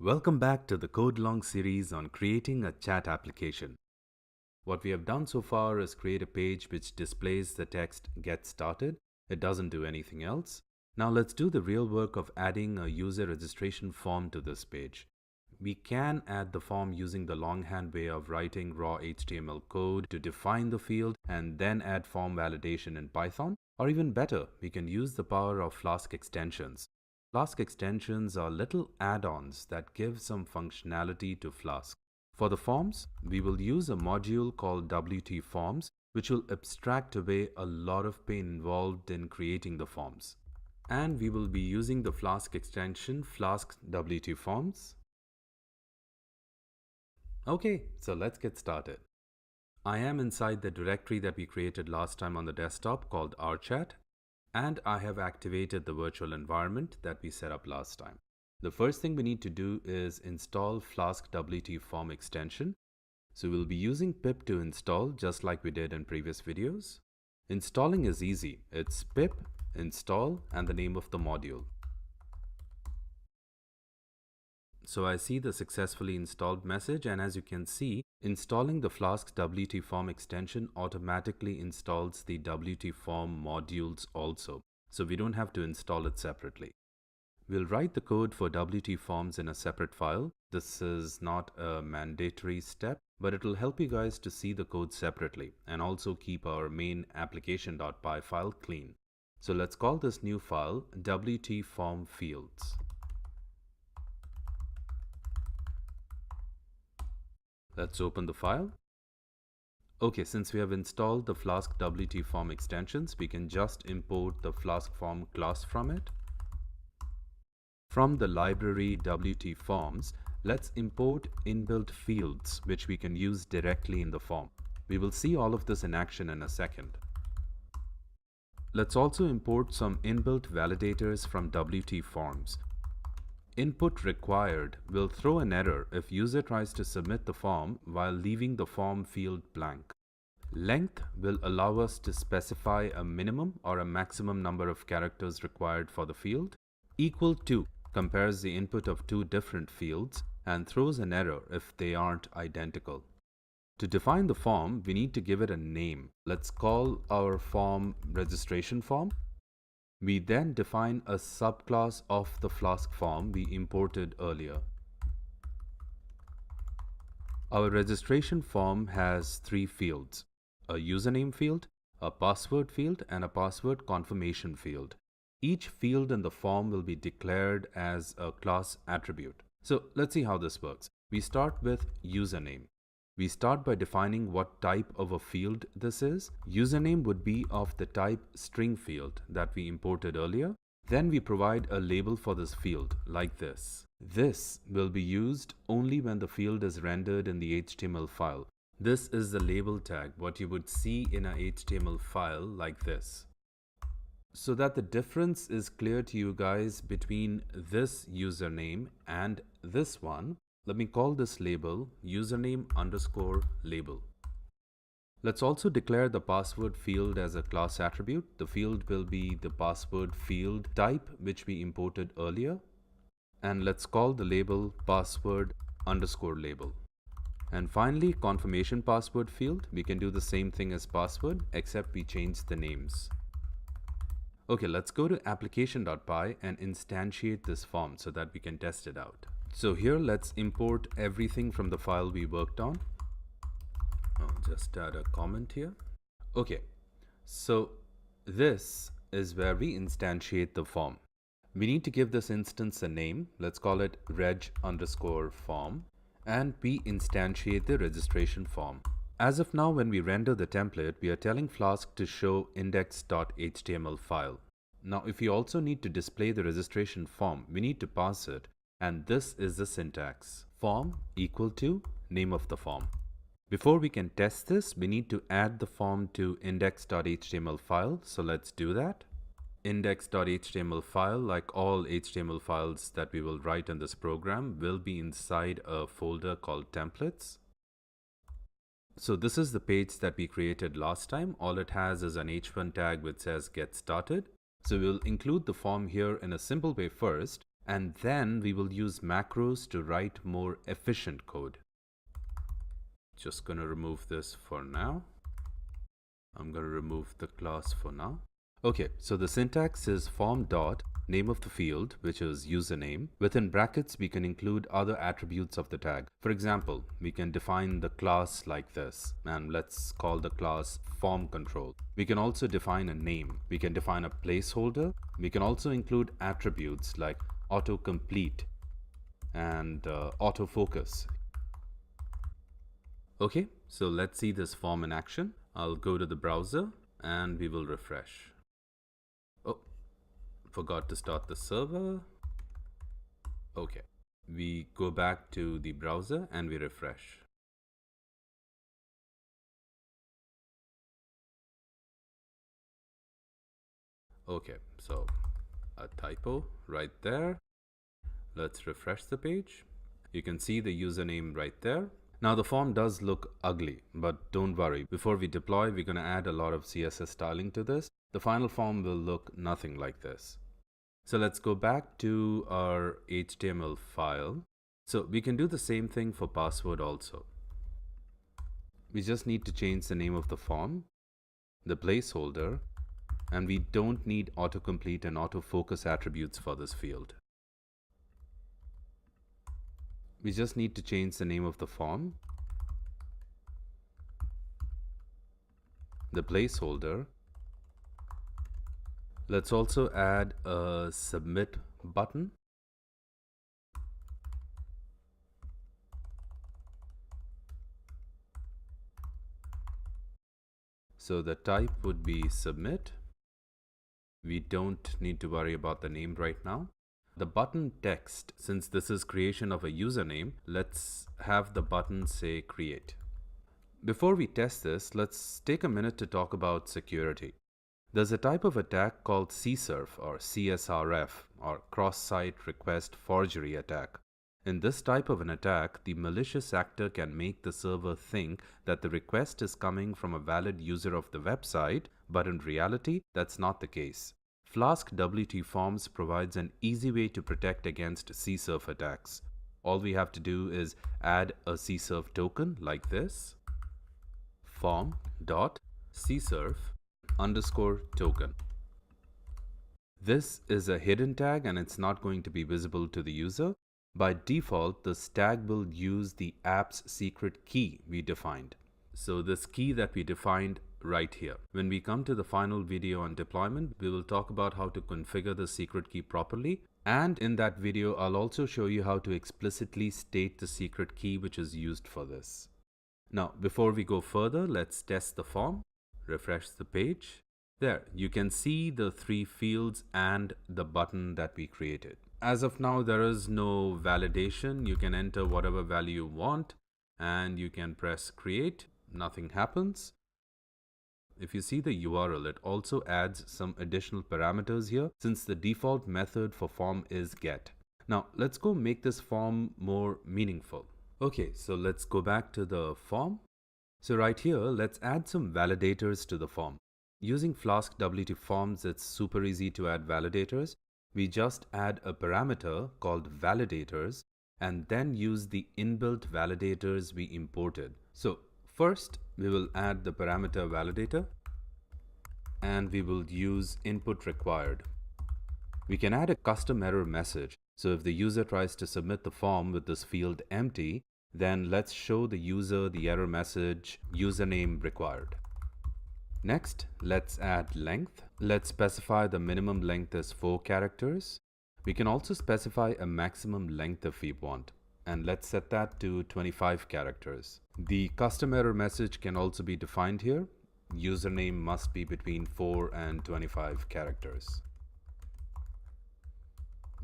Welcome back to the Code Long series on creating a chat application. What we have done so far is create a page which displays the text "Get Started." It doesn't do anything else. Now let's do the real work of adding a user registration form to this page. We can add the form using the longhand way of writing raw HTML code to define the field and then add form validation in Python. Or even better, we can use the power of Flask extensions. Flask extensions are little add-ons that give some functionality to Flask. For the forms, we will use a module called WTForms, which will abstract away a lot of pain involved in creating the forms. And we will be using the Flask extension Flask-WTForms. Okay, so let's get started. I am inside the directory that we created last time on the desktop called rchat. And I have activated the virtual environment that we set up last time. The first thing we need to do is install Flask-WTForm extension. So we'll be using pip to install just like we did in previous videos. Installing is easy. It's pip, install, and the name of the module. So I see the successfully installed message, and as you can see, installing the Flask-WTForm extension automatically installs the WTForm modules also, so we don't have to install it separately. We'll write the code for WTForms in a separate file. This is not a mandatory step, but it will help you guys to see the code separately and also keep our main application.py file clean. So let's call this new file WTForm fields. Let's open the file. Okay, since we have installed the Flask-WTForm extensions, we can just import the FlaskForm class from it. From the library WTForms, let's import inbuilt fields, which we can use directly in the form. We will see all of this in action in a second. Let's also import some inbuilt validators from WTForms. Input required will throw an error if user tries to submit the form while leaving the form field blank. Length will allow us to specify a minimum or a maximum number of characters required for the field. Equal to compares the input of two different fields and throws an error if they aren't identical. To define the form, we need to give it a name. Let's call our form registration form. We then define a subclass of the Flask form we imported earlier. Our registration form has three fields: a username field, a password field, and a password confirmation field. Each field in the form will be declared as a class attribute. So let's see how this works. We start with username. We start by defining what type of a field this is. Username would be of the type string field that we imported earlier. Then we provide a label for this field like this. This will be used only when the field is rendered in the HTML file. This is the label tag, what you would see in a HTML file like this. So that the difference is clear to you guys between this username and this one, let me call this label username_label. Let's also declare the password field as a class attribute. The field will be the password field type which we imported earlier. And let's call the label password_label. And finally, confirmation password field. We can do the same thing as password, except we change the names. Okay, let's go to application.py and instantiate this form so that we can test it out. So here, let's import everything from the file we worked on. I'll just add a comment here. Okay, so this is where we instantiate the form. We need to give this instance a name. Let's call it reg_form, and we instantiate the registration form. As of now, when we render the template, we are telling Flask to show index.html file. Now, if we also need to display the registration form, we need to pass it. And this is the syntax: form equal to name of the form. Before we can test this, we need to add the form to index.html file. So let's do that. Index.html file, like all HTML files that we will write in this program, will be inside a folder called templates. So this is the page that we created last time. All it has is an h1 tag which says get started. So we'll include the form here in a simple way first. and then we will use macros to write more efficient code. Just gonna remove this for now. I'm gonna remove the class for now. Okay, so the syntax is form dot name of the field, which is username. Within brackets, we can include other attributes of the tag. For example, we can define the class like this, and let's call the class form control. We can also define a name. We can define a placeholder. We can also include attributes like autocomplete and autofocus. Okay, so let's see this form in action. I'll go to the browser and we will refresh. Oh, forgot to start the server. Okay, we go back to the browser and we refresh. Okay, so a typo right there. Let's refresh the page. You can see the username right there. Now the form does look ugly, but don't worry. Before we deploy, we're going to add a lot of CSS styling to this. The final form will look nothing like this. So let's go back to our HTML file. So we can do the same thing for password also. We just need to change the name of the form, the placeholder, and we don't need autocomplete and autofocus attributes for this field. We just need to change the name of the form, the placeholder. Let's also add a submit button. So the type would be submit. We don't need to worry about the name right now. The button text, since this is creation of a username, let's have the button say create. Before we test this, let's take a minute to talk about security. There's a type of attack called CSRF or CSRF or cross-site request forgery attack. In this type of an attack, the malicious actor can make the server think that the request is coming from a valid user of the website, but in reality, that's not the case. Flask-WTForms provides an easy way to protect against CSRF attacks. All we have to do is add a CSRF token like this, form.csrf_token. This is a hidden tag and it's not going to be visible to the user. By default, this tag will use the app's secret key we defined. So this key that we defined right here. When we come to the final video on deployment, we will talk about how to configure the secret key properly. And in that video, I'll also show you how to explicitly state the secret key which is used for this. Now, before we go further, let's test the form. Refresh the page. There, you can see the 3 fields and the button that we created. As of now, there is no validation. You can enter whatever value you want and you can press create. Nothing happens. If you see the URL, it also adds some additional parameters here since the default method for form is get. Now, let's go make this form more meaningful. Okay, so let's go back to the form. So right here, let's add some validators to the form. Using Flask-WTForms, it's super easy to add validators. We just add a parameter called validators and then use the inbuilt validators we imported. So first, we will add the parameter validator and we will use input required. We can add a custom error message. So if the user tries to submit the form with this field empty, then let's show the user the error message username required. Next, let's add length. Let's specify the minimum length as 4 characters. We can also specify a maximum length if we want. And let's set that to 25 characters. The custom error message can also be defined here. Username must be between 4 and 25 characters.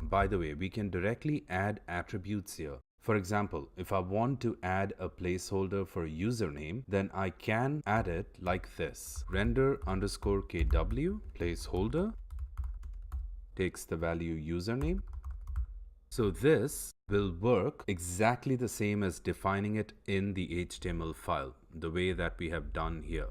By the way, we can directly add attributes here. For example, if I want to add a placeholder for a username, then I can add it like this. Render_kw placeholder takes the value username. So this will work exactly the same as defining it in the HTML file, the way that we have done here.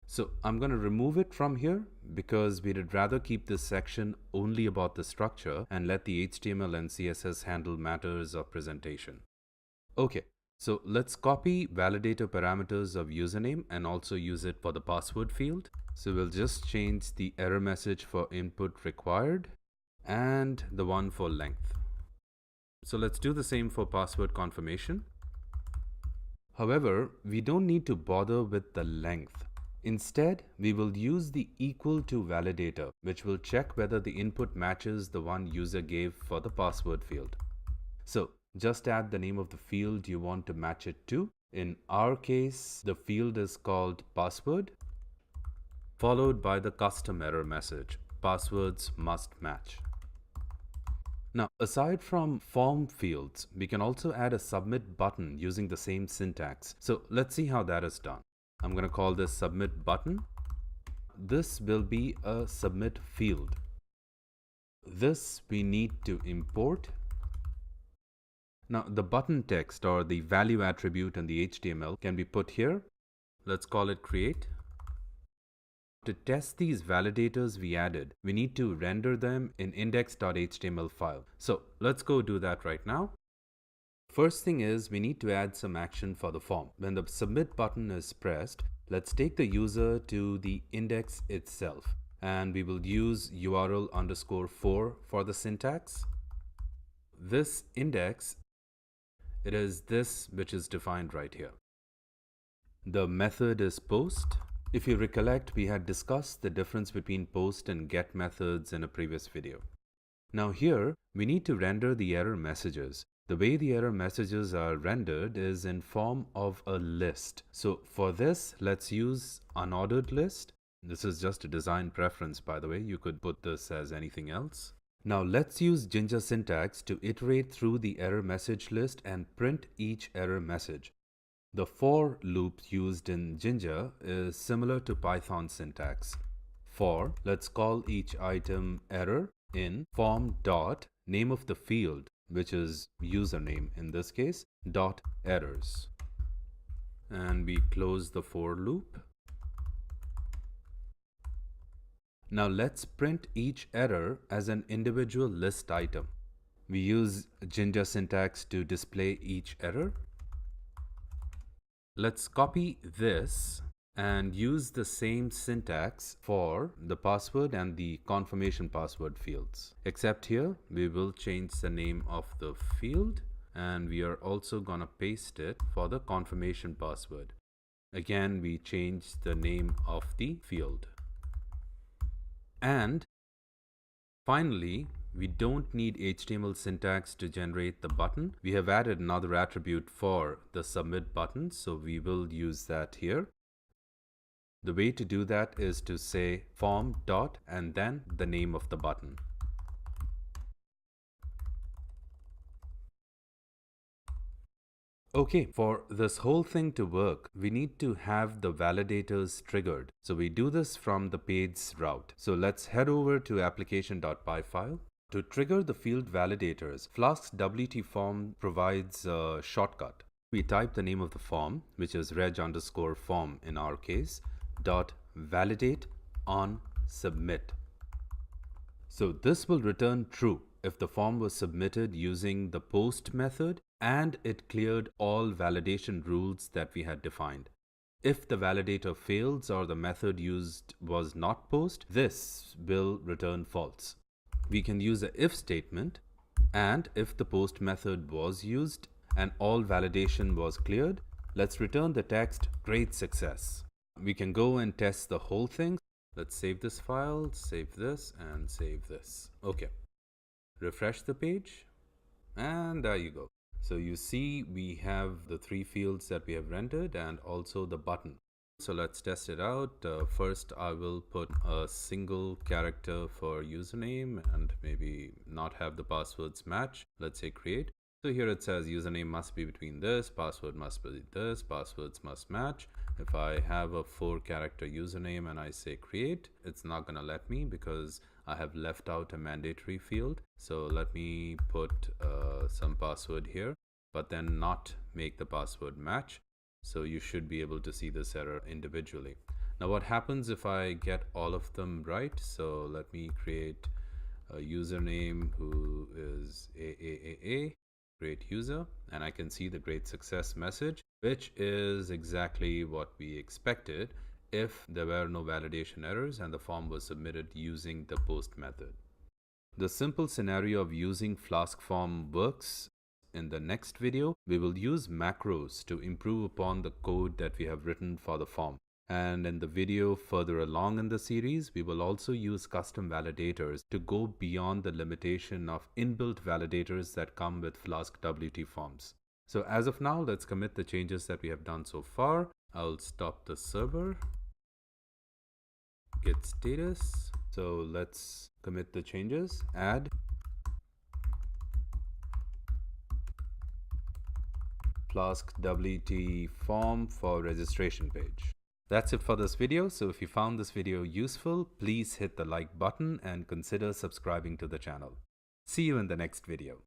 So I'm going to remove it from here because we'd rather keep this section only about the structure and let the HTML and CSS handle matters of presentation. Okay, so let's copy validator parameters of username and also use it for the password field. So we'll just change the error message for input required and the one for length. So let's do the same for password confirmation. However, we don't need to bother with the length. Instead, we will use the equal to validator, which will check whether the input matches the one user gave for the password field. So just add the name of the field you want to match it to. In our case, the field is called password, followed by the custom error message, passwords must match. Now, aside from form fields, we can also add a submit button using the same syntax. So let's see how that is done. I'm going to call this submit button. This will be a submit field. This we need to import. Now, the button text or the value attribute in the HTML can be put here. Let's call it create. To test these validators we added, we need to render them in index.html file. So let's go do that right now. First thing is we need to add some action for the form. When the submit button is pressed, let's take the user to the index itself, and we will use URL_4 for the syntax. This index, it is this which is defined right here. The method is post. If you recollect, we had discussed the difference between post and get methods in a previous video. Now here, we need to render the error messages. The way the error messages are rendered is in form of a list. So for this, let's use unordered list. This is just a design preference, by the way. You could put this as anything else. Now let's use Jinja syntax to iterate through the error message list and print each error message. The for loop used in Jinja is similar to Python syntax. For, let's call each item error in form dot name of the field, which is username in this case, dot errors. And we close the for loop. Now let's print each error as an individual list item. We use Jinja syntax to display each error. Let's copy this and use the same syntax for the password and the confirmation password fields. Except here, we will change the name of the field, and we are also gonna paste it for the confirmation password. Again, we change the name of the field. And finally, we don't need HTML syntax to generate the button. We have added another attribute for the submit button, so we will use that here. The way to do that is to say form dot and then the name of the button. Okay, for this whole thing to work, we need to have the validators triggered. So we do this from the page's route. So let's head over to application.py file. To trigger the field validators, Flask-WTF provides a shortcut. We type the name of the form, which is reg_form in our case, dot validate on submit. So this will return true if the form was submitted using the post method and it cleared all validation rules that we had defined. If the validator fails or the method used was not post, this will return false. We can use an if statement, and if the post method was used and all validation was cleared, let's return the text great success. We can go and test the whole thing. Let's save this file, save this, and save this. Okay. Refresh the page, and there you go. So you see we have the 3 fields that we have rendered and also the button. So let's test it out. First, I will put a single character for username and maybe not have the passwords match. Let's say create. So here it says username must be between this, password must be this, passwords must match. If I have a 4-character username and I say create, it's not gonna let me because I have left out a mandatory field. So let me put some password here, but then not make the password match. So you should be able to see this error individually. Now what happens if I get all of them right? So let me create a username who is AAAA, great user, and I can see the great success message, which is exactly what we expected if there were no validation errors and the form was submitted using the post method. The simple scenario of using Flask form works. In the next video, we will use macros to improve upon the code that we have written for the form. And in the video further along in the series, we will also use custom validators to go beyond the limitation of inbuilt validators that come with Flask-WTForms. So as of now, let's commit the changes that we have done so far. I'll stop the server, git status. So let's commit the changes, add Flask-WT form for registration page. That's it for this video. So if you found this video useful, please hit the like button and consider subscribing to the channel. See you in the next video.